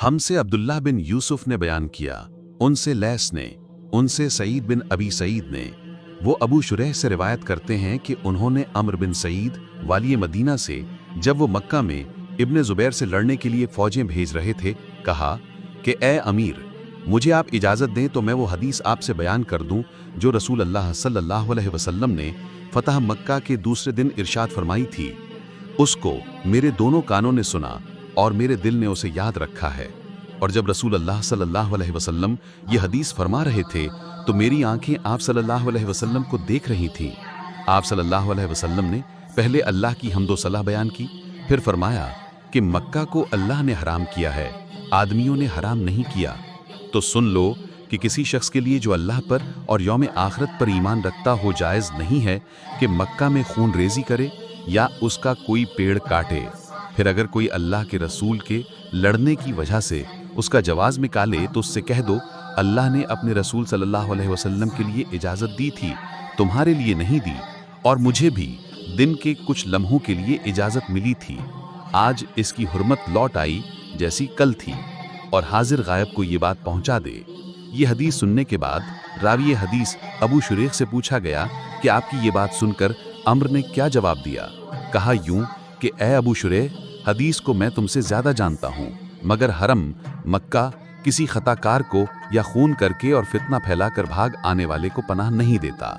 हमसे अब्दुल्लाह बिन यूसुफ ने बयान किया, उनसे लैस ने, उनसे सईद बिन अबी सईद ने, वो अबू शुरैह से रिवायत करते हैं कि उन्होंने अम्र बिन सईद वाली मदीना से जब वो मक्का में इब्ने ज़ुबैर से लड़ने के लिए फौजें भेज रहे थे, कहा कि ए अमीर, मुझे आप इजाज़त दें तो मैं वो हदीस आपसे बयान कर दूं जो रसूल अल्लाह सल्लल्लाहु अलैहि वसल्लम ने फ़तह मक्का के दूसरे दिन इरशाद फरमाई थी। उसको मेरे दोनों कानों ने सुना और मेरे दिल ने उसे याद रखा है। और जब रसूल अल्लाह सल्लल्लाहु अलैहि वसल्लम ये हदीस फरमा रहे थे तो मेरी आंखें आप सल्लल्लाहु अलैहि वसल्लम को देख रही थीं। आप सल्लल्लाहु अलैहि वसल्लम ने पहले अल्लाह की हम्दो सलाह बयान की, फिर फरमाया कि मक्का को अल्लाह ने हराम किया है, आदमियों ने हराम नहीं किया। तो सुन लो कि किसी शख्स के लिए जो अल्लाह पर और यौम आखिरत पर ईमान रखता हो जायज़ नहीं है कि मक्का में खून रेजी करे या उसका कोई पेड़ काटे। फिर अगर कोई अल्लाह के रसूल के लड़ने की वजह से उसका जवाज़ निकाले तो उससे कह दो, अल्लाह ने अपने रसूल सल्लल्लाहु अलैहि वसल्लम के लिए इजाज़त दी थी, तुम्हारे लिए नहीं दी, और मुझे भी दिन के कुछ लम्हों के लिए इजाज़त मिली थी। आज इसकी हुर्मत लौट आई जैसी कल थी, और हाजिर गायब को ये बात पहुंचा दे। ये हदीस सुनने के बाद रावी हदीस अबू शुरैह से पूछा गया कि आपकी ये बात सुनकर अम्र ने क्या जवाब दिया। कहा यूं कि ए अबू शुरैह, हदीस को मैं तुमसे ज़्यादा जानता हूँ, मगर हरम मक्का किसी खताकार को या खून करके और फितना फैलाकर भाग आने वाले को पनाह नहीं देता।